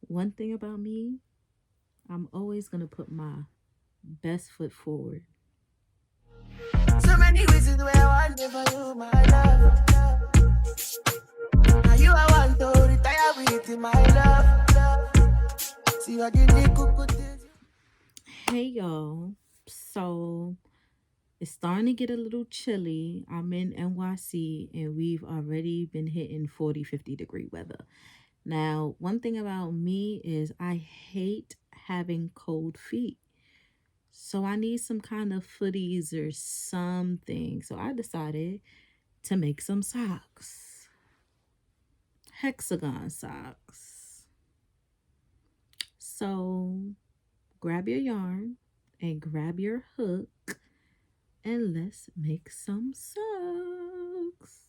One thing about me, I'm always going to put my best foot forward. So many reasons why I want for you, my love. Now you I want to retire with my love. See I get the Hey y'all. So it's starting to get a little chilly. I'm in NYC and we've already been hitting 40, 50-degree weather. Now, one thing about me is I hate having cold feet. So I need some kind of footies or something. So I decided to make some socks. Hexagon socks. So grab your yarn and grab your hook and let's make some socks.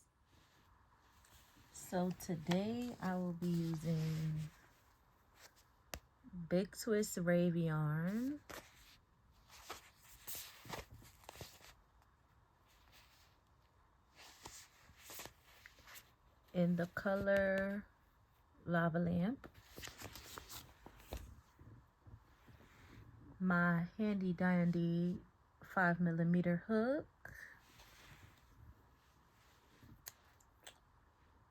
So today I will be using big Twist Rave yarn. In the color Lava Lamp. My handy dandy 5mm hook.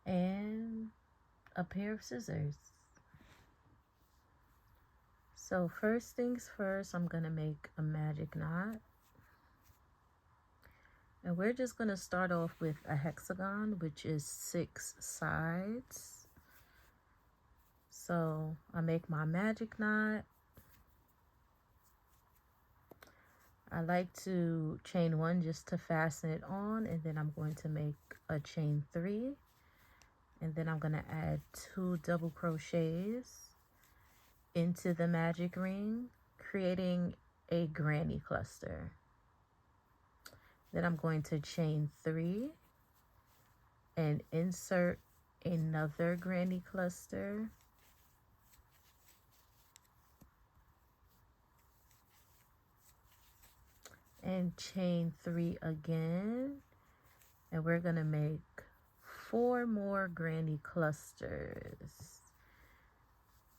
And a pair of scissors. So first things first, I'm gonna make a magic knot. And we're just gonna start off with a hexagon, which is 6 sides. So I make my magic knot. I like to chain 1 just to fasten it on, and then I'm going to make a chain 3. And then I'm gonna add 2 double crochets into the magic ring, creating a granny cluster. Then I'm going to chain 3 and insert another granny cluster. And chain 3 again. And we're going to make 4 more granny clusters.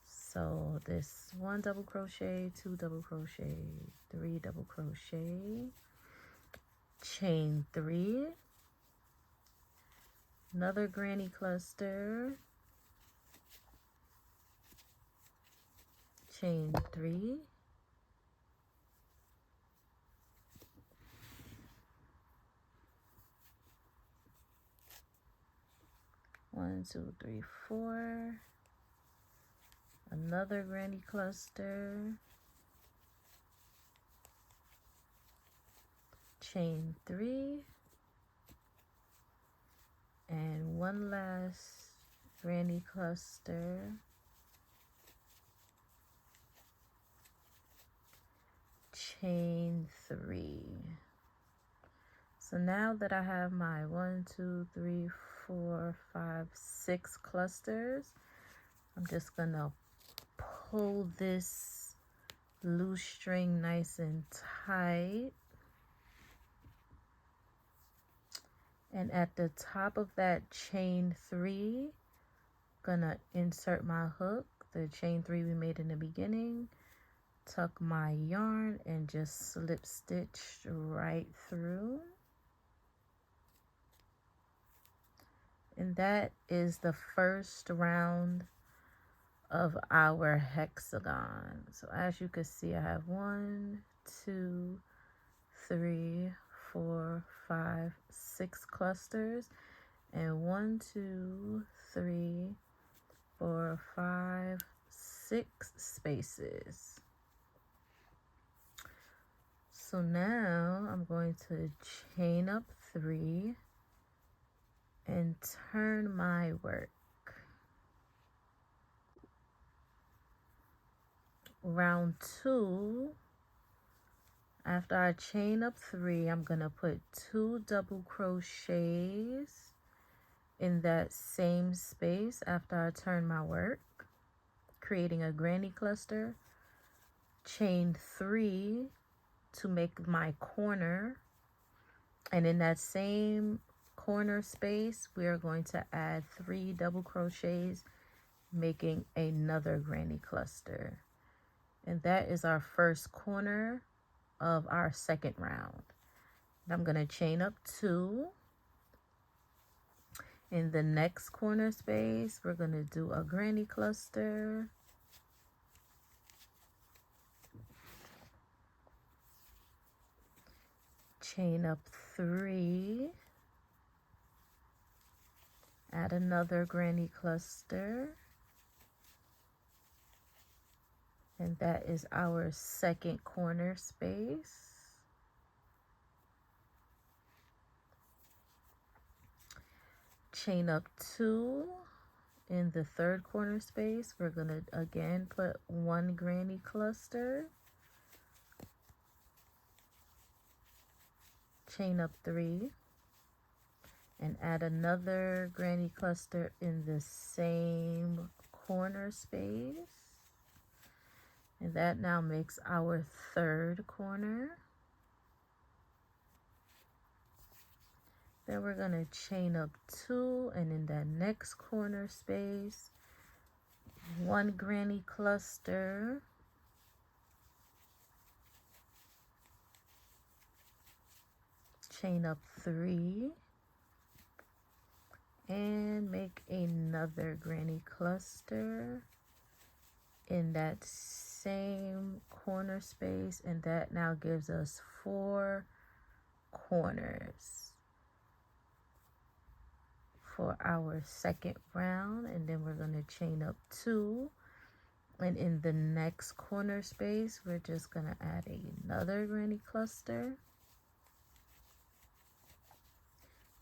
So this 1 double crochet, 2 double crochet, 3 double crochet, chain 3, another granny cluster, chain 3, one, two, three, 4, another granny cluster, chain 3, and one last granny cluster, chain 3. So now that I have my 1, 2, 3, 4, 5, 6 clusters, I'm just gonna pull this loose string nice and tight. And at the top of that chain 3, gonna insert my hook, the chain 3 we made in the beginning, tuck my yarn and just slip stitch right through. And that is the first round of our hexagon. So as you can see, I have 1, 2, 3, 4, 5, 6 clusters, and 1, 2, 3, 4, 5, 6 spaces. So now I'm going to chain up 3 and turn my work. Round 2, after I chain up 3, I'm gonna put 2 double crochets in that same space after I turn my work, creating a granny cluster, chain 3 to make my corner, and in that same corner space we are going to add 3 double crochets making another granny cluster. And that is our first corner of our second round. I'm going to chain up 2. In the next corner space, we're going to do a granny cluster. Chain up 3. Add another granny cluster. And that is our second corner space. Chain up 2. In the third corner space, we're going to again put 1 granny cluster. Chain up 3. And add another granny cluster in the same corner space. And that now makes our third corner. Then we're going to chain up 2, and in that next corner space, 1 granny cluster. Chain up 3. And make another granny cluster in that same corner space, and that now gives us 4 corners for our second round. And then we're going to chain up 2, and in the next corner space we're just going to add another granny cluster,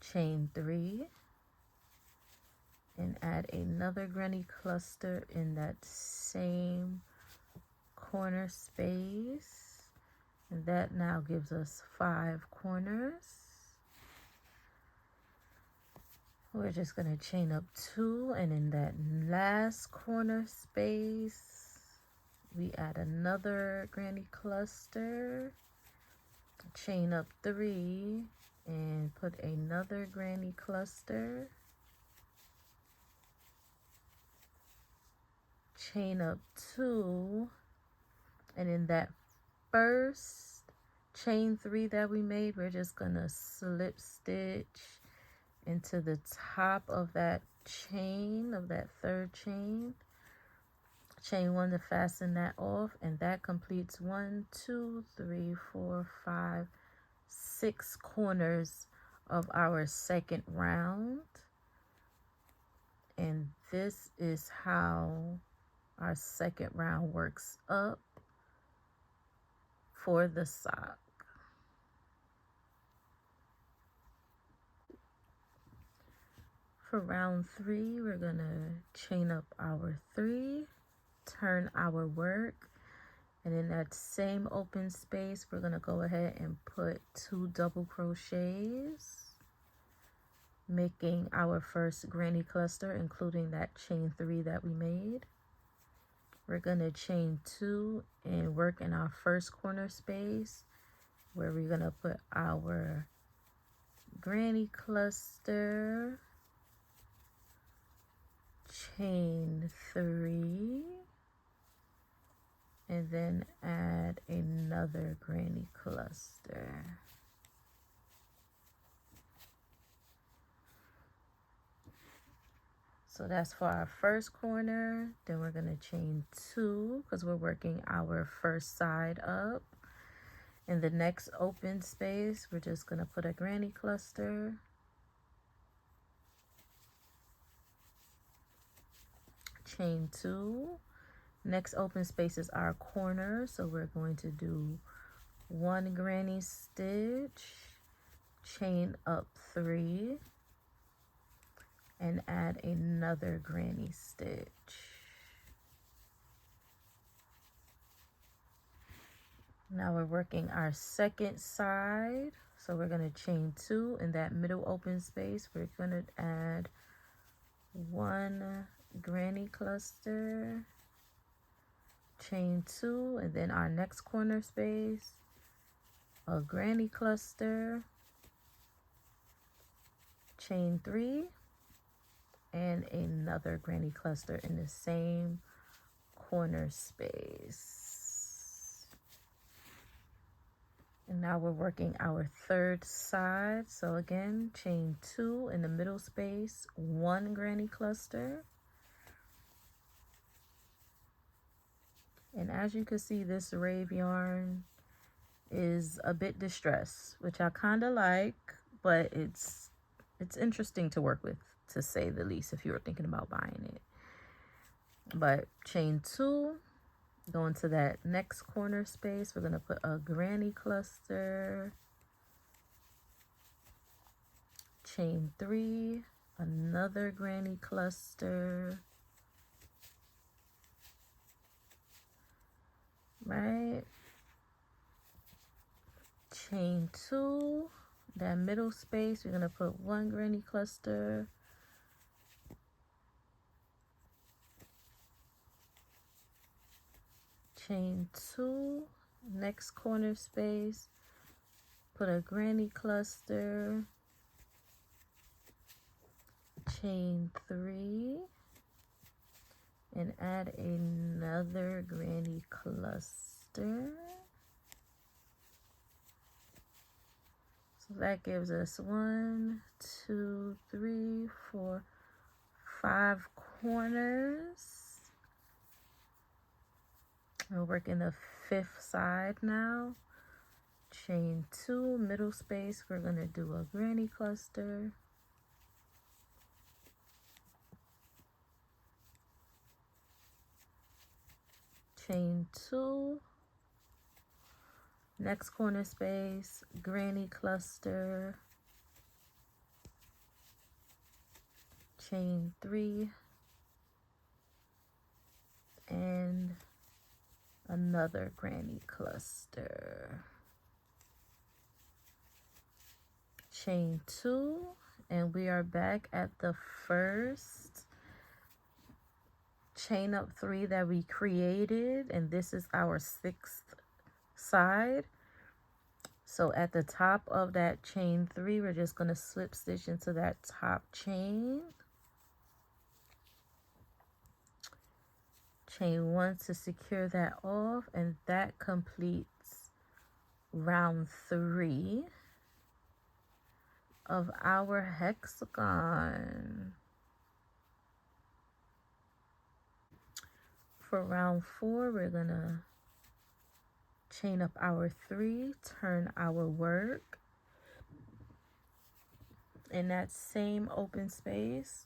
chain 3, and add another granny cluster in that same corner space, and that now gives us 5 corners. We're just going to chain up 2, and in that last corner space we add another granny cluster, chain up 3, and put another granny cluster, chain up 2, and in that first chain 3 that we made, we're just gonna slip stitch into the top of that chain, of that third chain, chain 1 to fasten that off, and that completes 1, 2, 3, 4, 5, 6 corners of our second round. And this is how our second round works up for the sock. For round 3, we're gonna chain up our 3, turn our work, and in that same open space we're gonna go ahead and put 2 double crochets, making our first granny cluster, including that chain 3 that we made. We're gonna chain 2 and work in our first corner space where we're gonna put our granny cluster, chain 3, and then add another granny cluster. So that's for our first corner. Then we're gonna chain 2 because we're working our first side up. In the next open space, we're just gonna put a granny cluster, chain 2. Next open space is our corner, so we're going to do 1 granny stitch, chain up 3, and add another granny stitch. Now we're working our second side, so we're going to chain 2 in that middle open space. We're going to add 1 granny cluster, chain 2, and then our next corner space, a granny cluster, chain 3, and another granny cluster in the same corner space. And now we're working our third side. So again, chain 2 in the middle space, 1 granny cluster. And as you can see, this rave yarn is a bit distressed, which I kind of like, but it's interesting to work with, to say the least, if you were thinking about buying it. But chain 2, go into that next corner space. We're going to put a granny cluster. Chain 3, another granny cluster. Right? Chain 2, that middle space, we're going to put 1 granny cluster. Chain 2, next corner space, put a granny cluster. Chain 3 and add another granny cluster. So that gives us 1, 2, 3, 4, 5 corners. We're working the 5th side now. Chain 2, middle space, we're going to do a granny cluster. Chain 2, next corner space, granny cluster. Chain 3 and another granny cluster. Chain 2, and we are back at the first chain up 3 that we created, and this is our 6th side. So at the top of that chain 3, we're just going to slip stitch into that top chain. Chain 1 to secure that off, and that completes round 3 of our hexagon. For round 4, we're gonna chain up our 3, turn our work. In that same open space,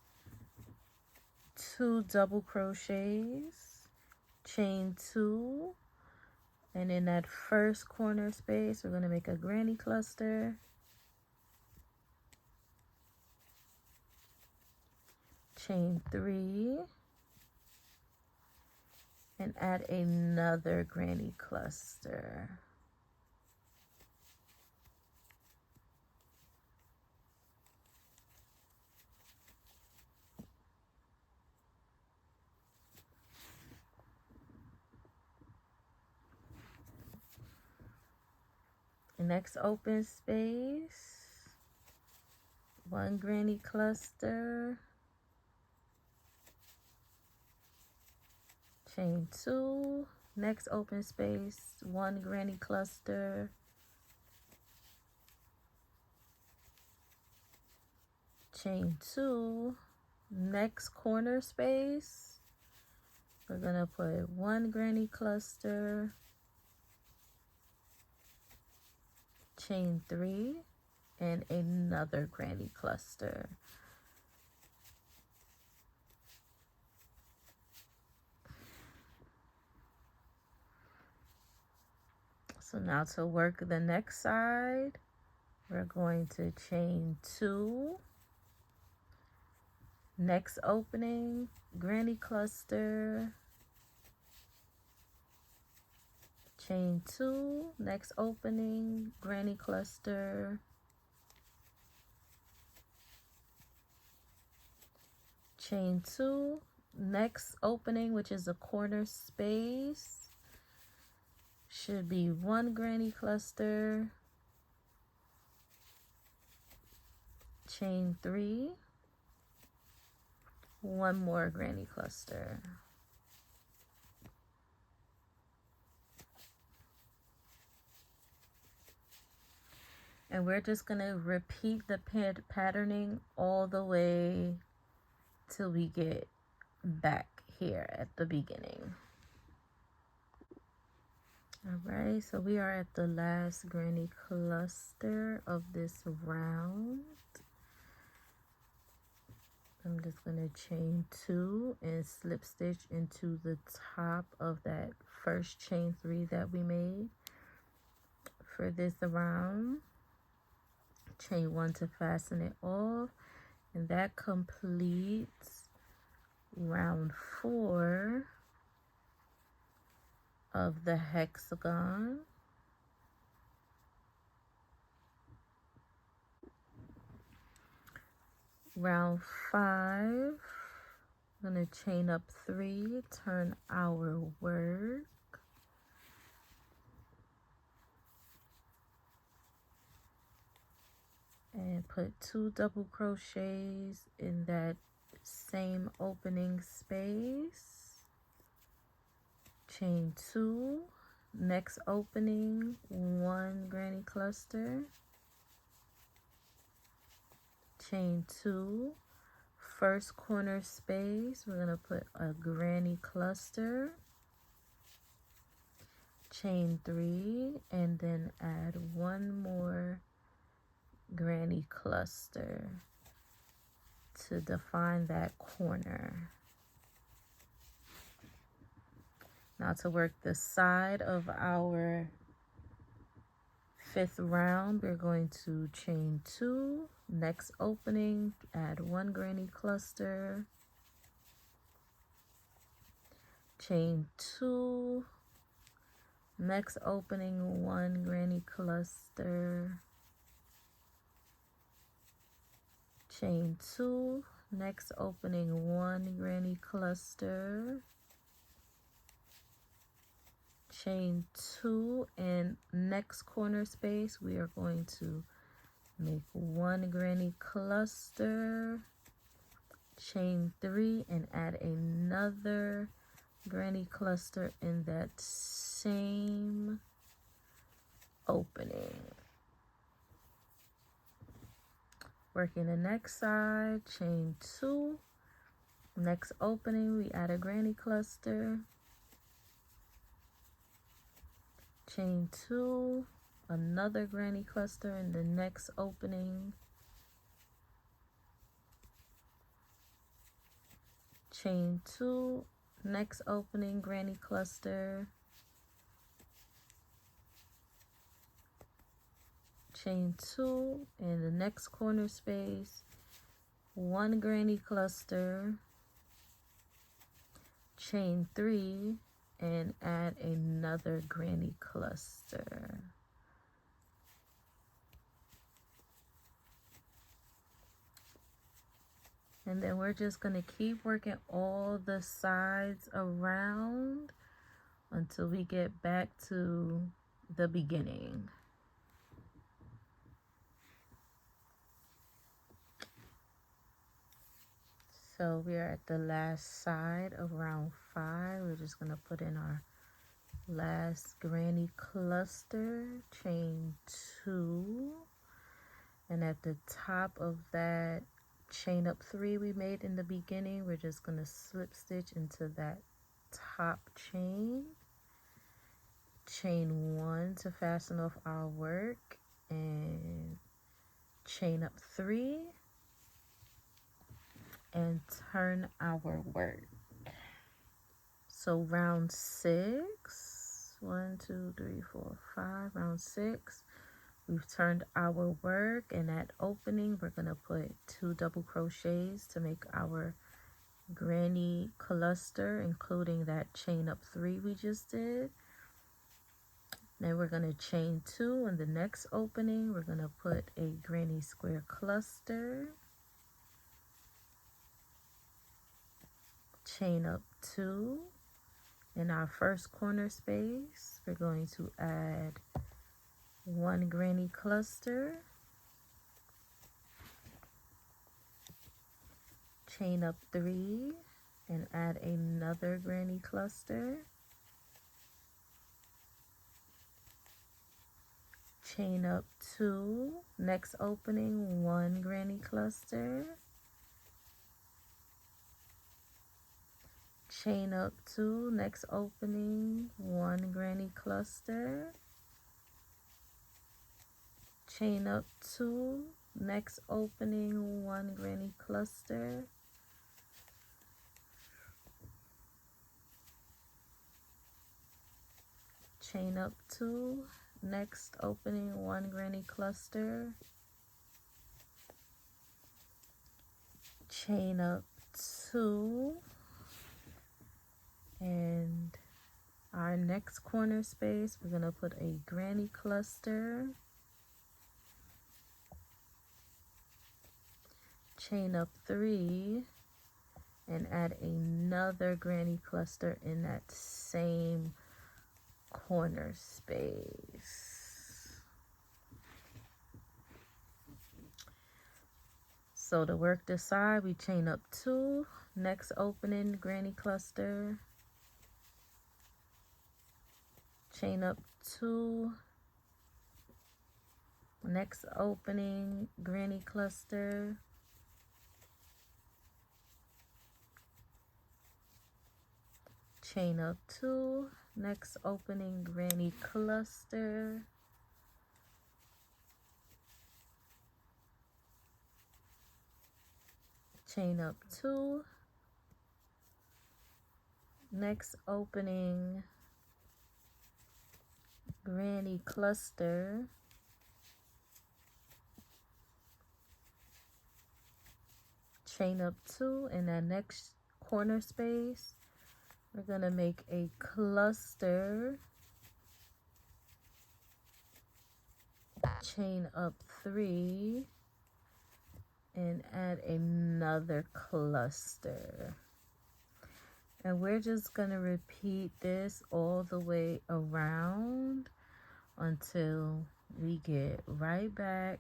2 double crochets, chain 2, and in that first corner space, we're gonna make a granny cluster. Chain 3 and add another granny cluster. The next open space, 1 granny cluster. Chain 2, next open space, 1 granny cluster. Chain 2, next corner space, we're gonna put 1 granny cluster. Chain 3 and another granny cluster. So now to work the next side, we're going to chain 2, next opening, granny cluster, chain 2, next opening, granny cluster, chain 2, next opening, which is a corner space, should be 1 granny cluster, chain 3, one more granny cluster. And we're just going to repeat the patterning all the way till we get back here at the beginning. All right, so we are at the last granny cluster of this round. I'm just going to chain 2 and slip stitch into the top of that first chain 3 that we made for this round. Chain 1 to fasten it off, and that completes round 4 of the hexagon. Round 5, I'm going to chain up 3, turn our work, and put 2 double crochets in that same opening space. Chain 2, next opening, 1 granny cluster. Chain 2, first corner space, we're going to put a granny cluster. Chain 3, and then add 1 more granny cluster to define that corner. Now to work the side of our 5th round, we're going to chain 2, next opening, add 1 granny cluster, chain 2, next opening, 1 granny cluster, chain 2, next opening, 1 granny cluster, chain 2, and next corner space we are going to make 1 granny cluster, chain 3, and add another granny cluster in that same opening. Working the next side, chain 2, next opening we add a granny cluster, chain 2, another granny cluster in the next opening, chain 2, next opening, granny cluster, chain 2, in the next corner space, 1 granny cluster, chain 3, and add another granny cluster. And then we're just going to keep working all the sides around until we get back to the beginning. So we are at the last side of round 5. We're just going to put in our last granny cluster, chain 2, and at the top of that chain up 3 we made in the beginning, we're just going to slip stitch into that top chain, chain 1 to fasten off our work, and chain up 3 and turn our work. So round 6, 1, 2, 3, 4, 5, round 6, we've turned our work, and at opening we're going to put 2 double crochets to make our granny cluster, including that chain up 3 we just did. Then we're going to chain 2 in the next opening. We're going to put a granny square cluster, chain up 2. In our first corner space, we're going to add 1 granny cluster, chain up 3 and add another granny cluster, chain up 2, next opening 1 granny cluster, chain up 2, next opening 1 granny cluster, chain up 2, next opening 1 granny cluster, chain up 2, next opening 1 granny cluster, chain up 2, and our next corner space we're going to put a granny cluster, chain up 3, and add another granny cluster in that same corner space. So to work this side, we chain up 2, next opening granny cluster, chain up 2, next opening granny cluster, chain up 2, next opening granny cluster, chain up 2, next opening granny cluster, chain up 2, in that next corner space we're going to make a cluster, chain up 3, and add another cluster. And we're just going to repeat this all the way around until we get right back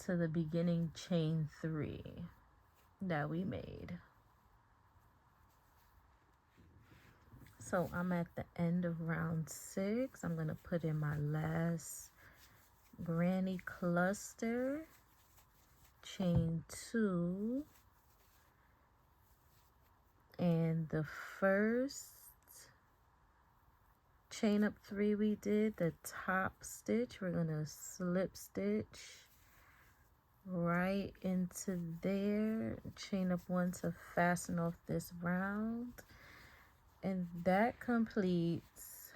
to the beginning chain 3 that we made. So I'm at the end of round 6. I'm going to put in my last granny cluster, chain 2, and the first chain up 3 we did, the top stitch, we're going to slip stitch right into there, chain up 1 to fasten off this round, and that completes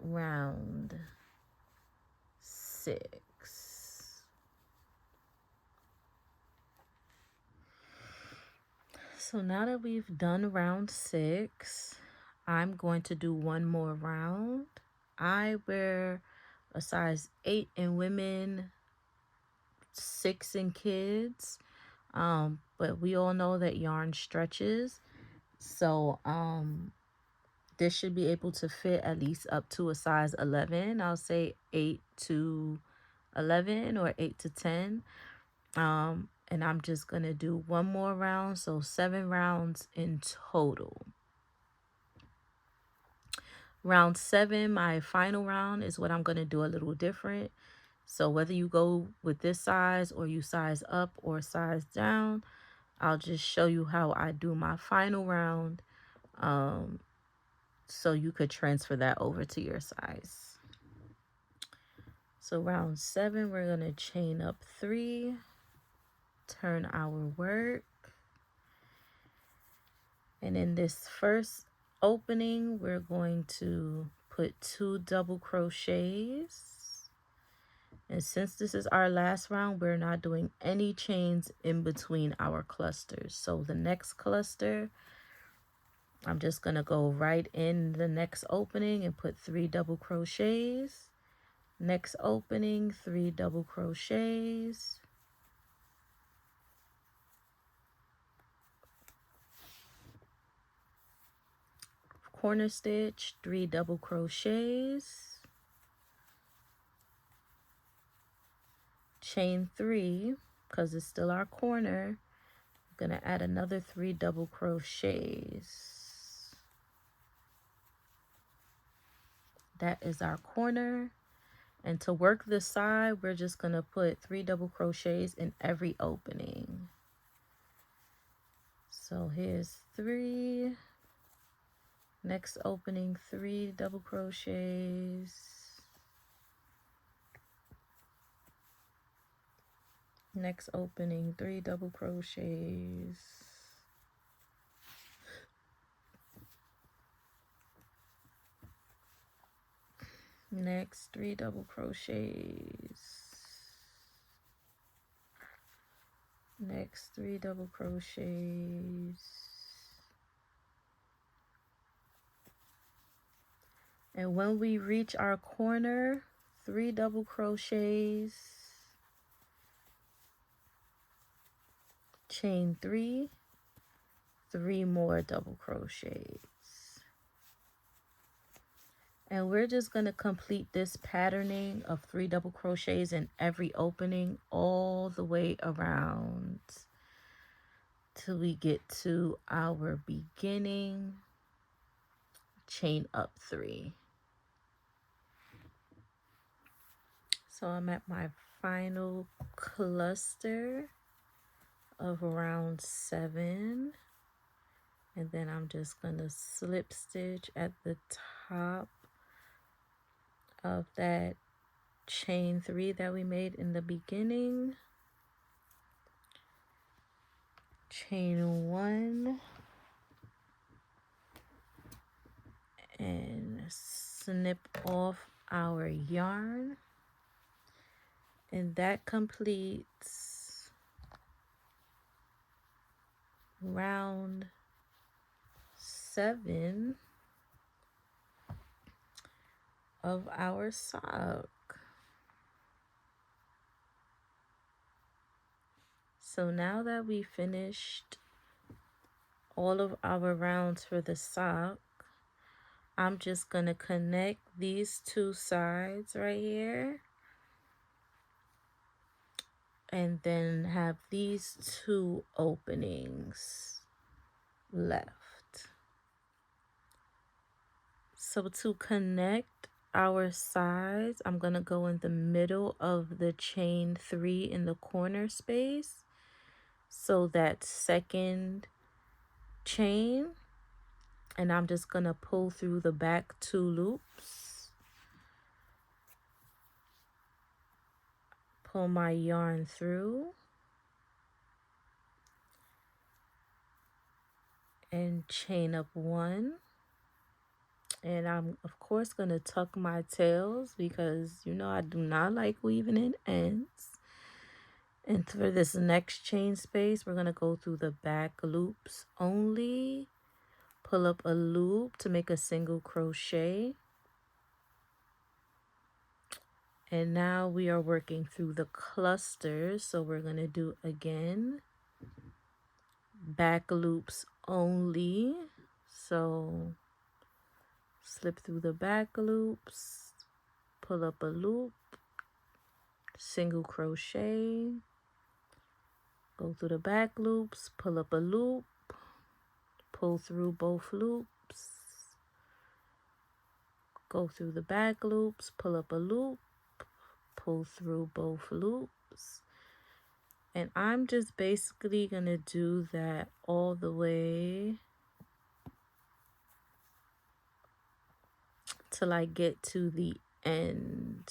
round 6. So now that we've done round 6, I'm going to do one more round. I wear a size 8 in women, 6 in kids, but we all know that yarn stretches, so this should be able to fit at least up to a size 11. I'll say 8 to 11 or 8 to 10. And I'm just going to do one more round, so 7 rounds in total. Round 7, my final round, is what I'm going to do a little different. So whether you go with this size or you size up or size down, I'll just show you how I do my final round, so you could transfer that over to your size. So round 7, we're going to chain up 3, turn our work, and in this first opening we're going to put 2 double crochets, and since this is our last round, we're not doing any chains in between our clusters. So the next cluster, I'm just going to go right in the next opening and put 3 double crochets, next opening 3 double crochets, corner stitch, 3 double crochets, chain 3, because it's still our corner. I'm gonna add another 3 double crochets. That is our corner. And to work this side, we're just gonna put 3 double crochets in every opening. So here's 3. Next opening, 3 double crochets. Next opening, 3 double crochets. Next, 3 double crochets. Next, 3 double crochets. And when we reach our corner, 3 double crochets, chain 3, 3 more double crochets. And we're just going to complete this patterning of 3 double crochets in every opening all the way around till we get to our beginning chain up 3. So I'm at my final cluster of round 7, and then I'm just going to slip stitch at the top of that chain 3 that we made in the beginning. Chain 1 and snip off our yarn, and that completes round 7 of our sock. So now that we finished all of our rounds for the sock, I'm just gonna connect these 2 sides right here and then have these 2 openings left. So to connect our sides, I'm gonna go in the middle of the chain 3 in the corner space. So that second chain, and I'm just gonna pull through the back 2 loops, pull my yarn through, and chain up 1. And I'm of course gonna tuck my tails because you know I do not like weaving in ends. And for this next chain space, we're gonna go through the back loops only, pull up a loop to make a single crochet. And now we are working through the clusters, so we're gonna do again back loops only. So slip through the back loops, pull up a loop, single crochet, go through the back loops, pull up a loop, pull through both loops, go through the back loops, pull up a loop, pull through both loops. And I'm just basically gonna do that all the way till I get to the end.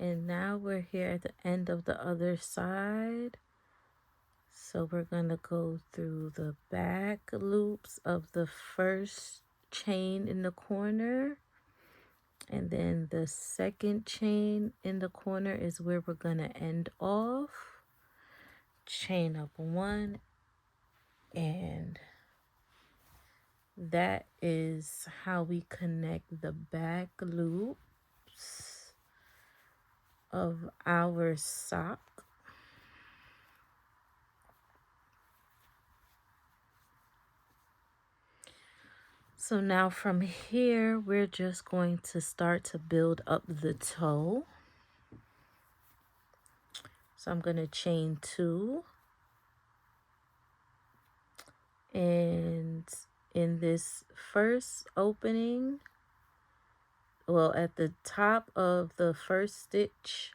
And now we're here at the end of the other side. So we're going to go through the back loops of the first chain in the corner. And then the second chain in the corner is where we're going to end off. Chain up 1, and that is how we connect the back loops of our sock. So now from here, we're just going to start to build up the toe. So I'm going to chain 2. And in this first opening, well, at the top of the first stitch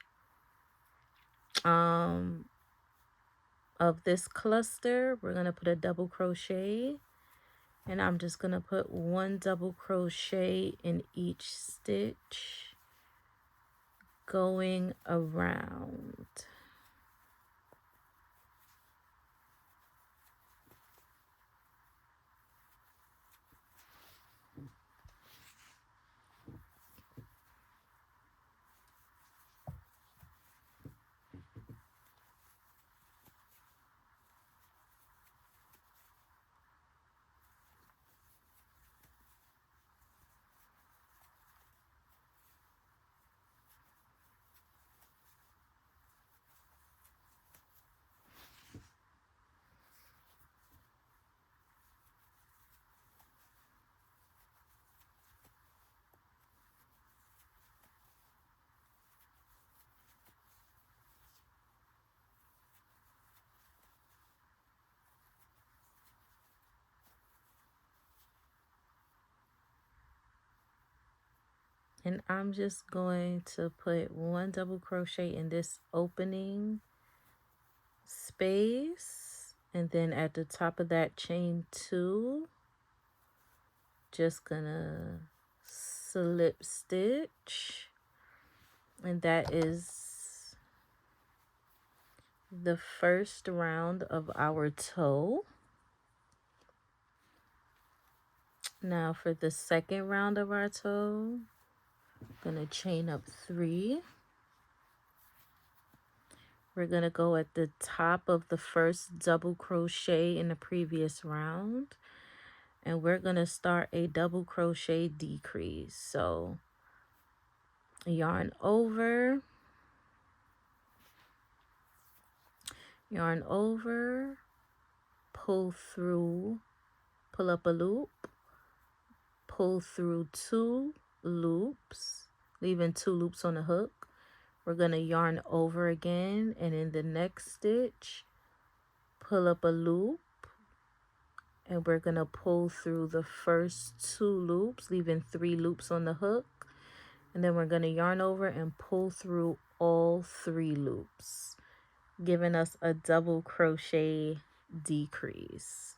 of this cluster, we're going to put a double crochet. And I'm just going to put 1 double crochet in each stitch going around. And I'm just going to put 1 double crochet in this opening space, and then at the top of that chain 2, just gonna slip stitch, and that is the first round of our toe. Now for the second round of our toe, gonna chain up 3. We're gonna go at the top of the first double crochet in the previous round, and we're gonna start a double crochet decrease. So yarn over, pull through, pull up a loop, pull through 2 loops, leaving 2 loops on the hook. We're gonna yarn over again, and in the next stitch, pull up a loop, and we're gonna pull through the first 2 loops, leaving 3 loops on the hook. And then we're gonna yarn over and pull through all 3 loops, giving us a double crochet decrease.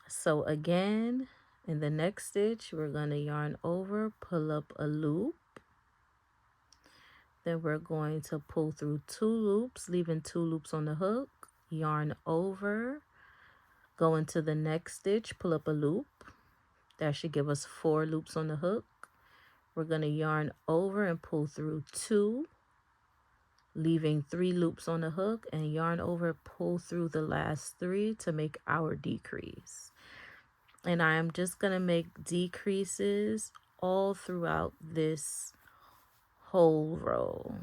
So again, in the next stitch, we're gonna yarn over, pull up a loop. Then we're going to pull through 2 loops, leaving 2 loops on the hook, yarn over, go into the next stitch, pull up a loop. That should give us 4 loops on the hook. We're going to yarn over and pull through 2, leaving 3 loops on the hook, and yarn over, pull through the last 3 to make our decrease. And I am just going to make decreases all throughout this whole row.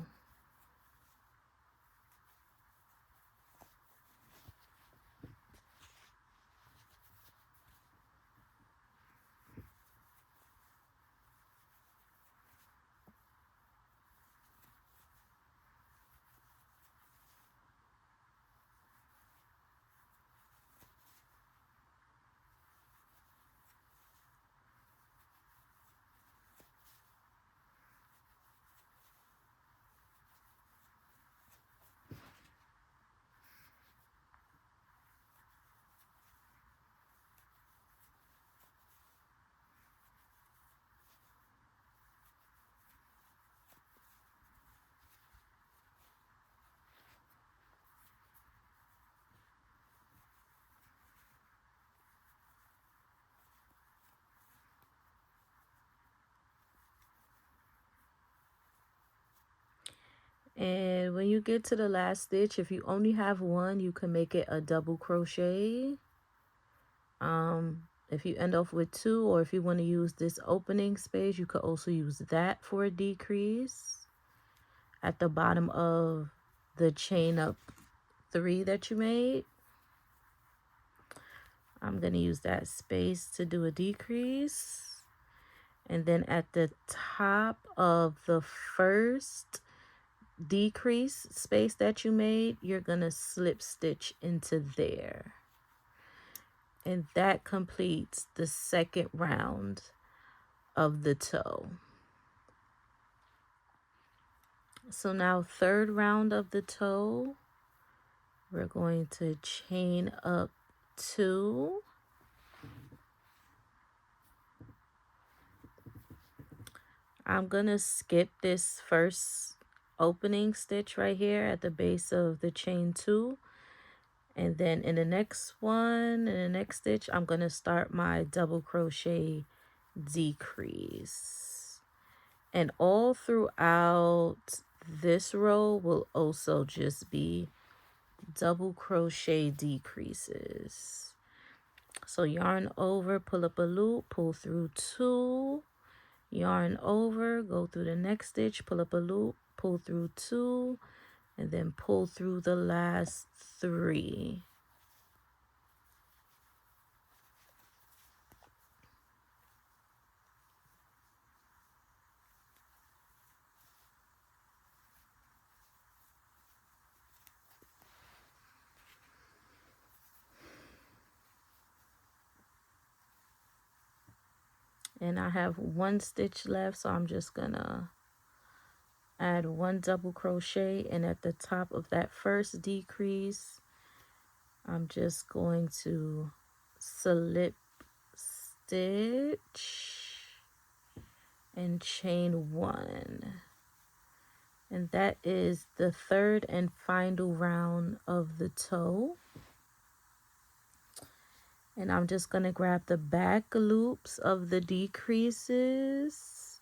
And when you get to the last stitch, if you only have one, you can make it a double crochet. If you end off with two, or if you want to use this opening space, you could also use that for a decrease at the bottom of the chain up 3 that you made. I'm going to use that space to do a decrease. And then at the top of the first decrease space that you made, you're going to slip stitch into there. And that completes the second round of the toe. So now third round of the toe, we're going to chain up 2. I'm gonna skip this first opening stitch right here at the base of the chain 2, and then in the next one, in the next stitch, I'm gonna start my double crochet decrease. And all throughout this row will also just be double crochet decreases. So yarn over, pull up a loop, pull through 2, yarn over, go through the next stitch, pull up a loop, pull through 2, and then pull through the last 3. And I have 1 stitch left, so I'm just gonna add 1 double crochet, and at the top of that first decrease, I'm just going to slip stitch and chain 1. And that is the third and final round of the toe. And I'm just going to grab the back loops of the decreases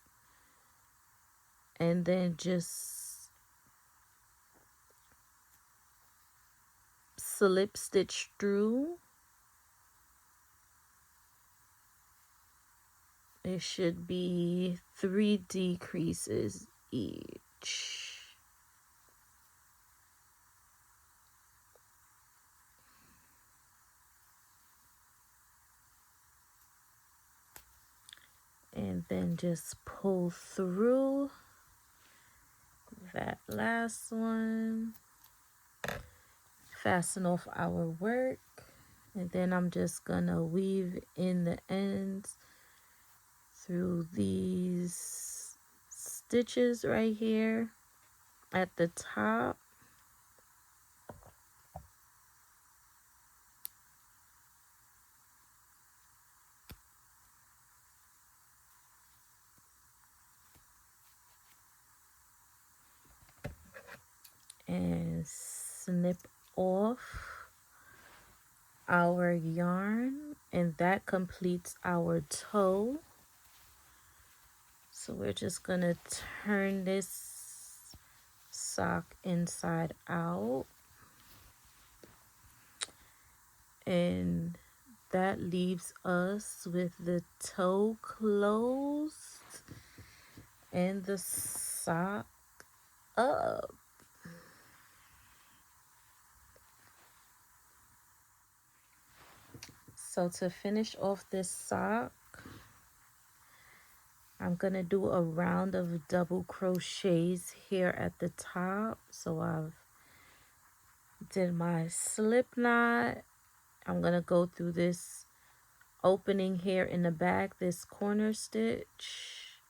and then just slip stitch through. It should be 3 decreases each. And then just pull through that last one. Fasten off our work. And then I'm just gonna weave in the ends through these stitches right here at the top. And snip off our yarn, and that completes our toe. So we're just gonna turn this sock inside out, and that leaves us with the toe closed and the sock up. So to finish off this sock, I'm gonna do a round of double crochets here at the top. So I've did my slip knot. I'm gonna go through this opening here in the back, this corner stitch,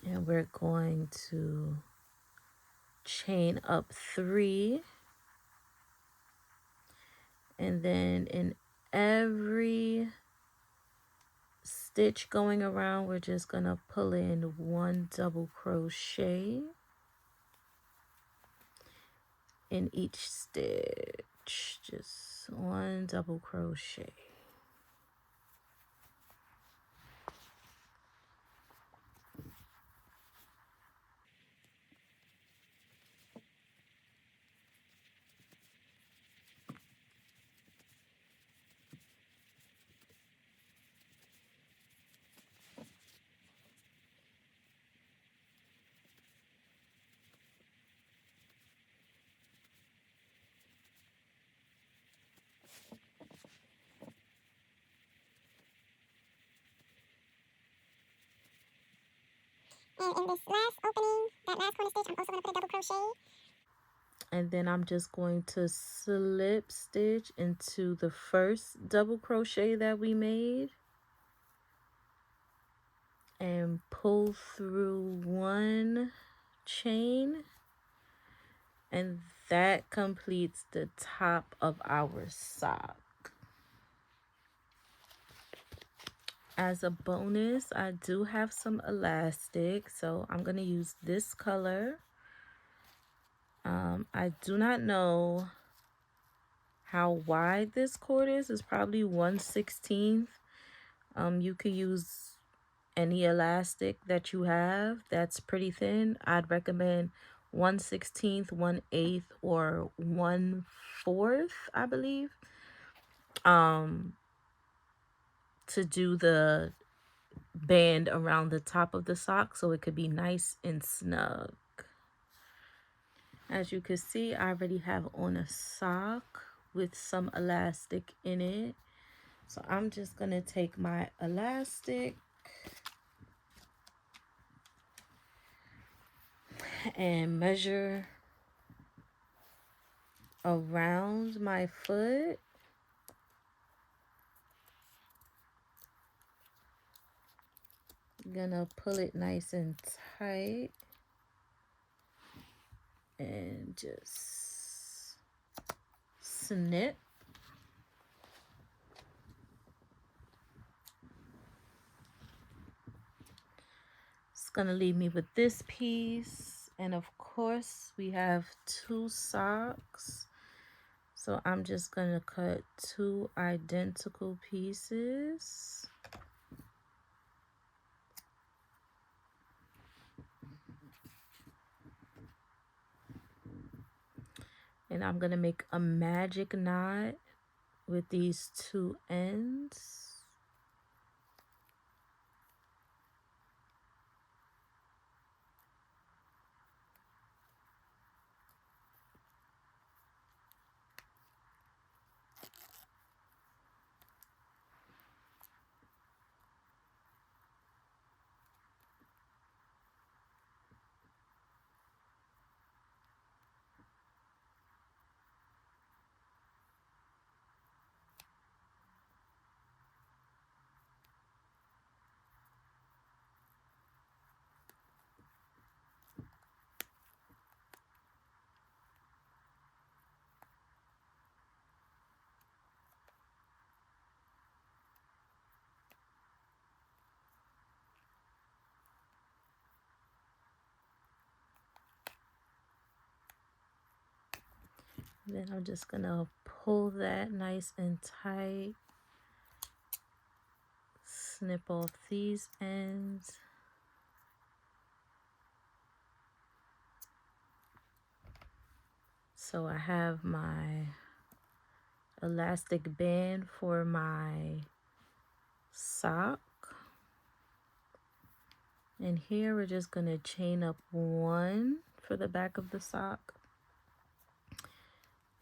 and we're going to chain up 3, and then in every stitch going around, we're just gonna pull in 1 double crochet in each stitch, just 1 double crochet. And in this last opening, that last corner stitch, I'm also going to put a double crochet. And then I'm just going to slip stitch into the first double crochet that we made and pull through one chain, and that completes the top of our sock. As a bonus, I do have some elastic, so I'm going to use this color. I do not know how wide this cord is. It's probably 1/16. You could use any elastic that you have that's pretty thin. I'd recommend 1/16, 1/8, or 1/4, I believe, to do the band around the top of the sock so it could be nice and snug. As you can see, I already have on a sock with some elastic in it. So I'm just going to take my elastic and measure around my foot. I'm gonna pull it nice and tight and just snip. It's gonna leave me with this piece, and of course we have 2 socks, so I'm just gonna cut 2 identical pieces. And I'm gonna make a magic knot with these 2 ends. Then I'm just gonna pull that nice and tight, snip off these ends. So I have my elastic band for my sock. And here we're just gonna chain up 1 for the back of the sock.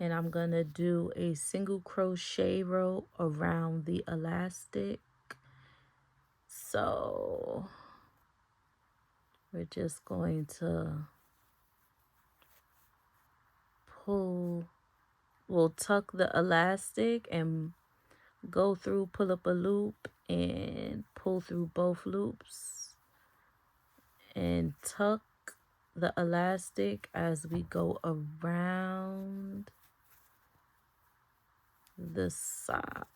And I'm gonna do a single crochet row around the elastic. So we're just going to we'll tuck the elastic and go through, pull up a loop and pull through both loops and tuck the elastic as we go around the sock.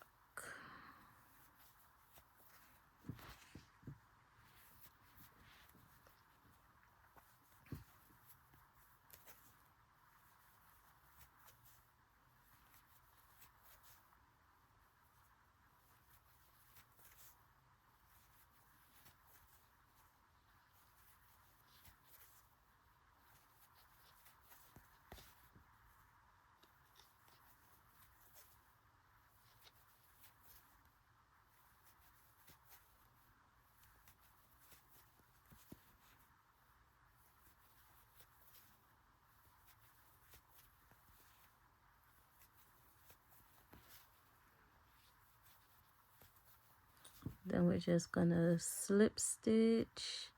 Then we're just gonna slip stitch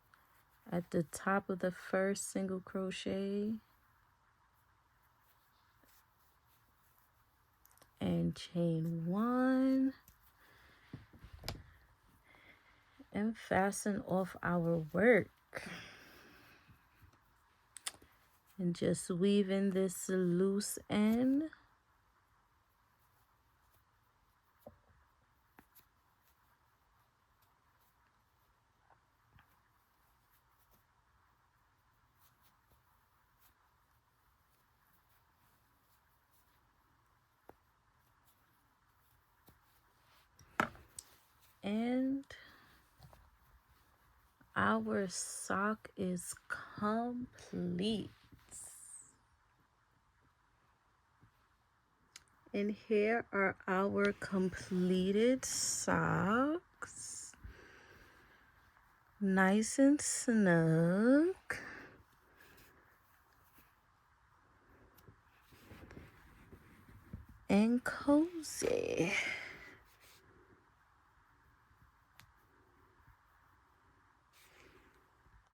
at the top of the first single crochet and chain 1 and fasten off our work. And just weave in this loose end. And our sock is complete. And here are our completed socks. Nice and snug. And cozy.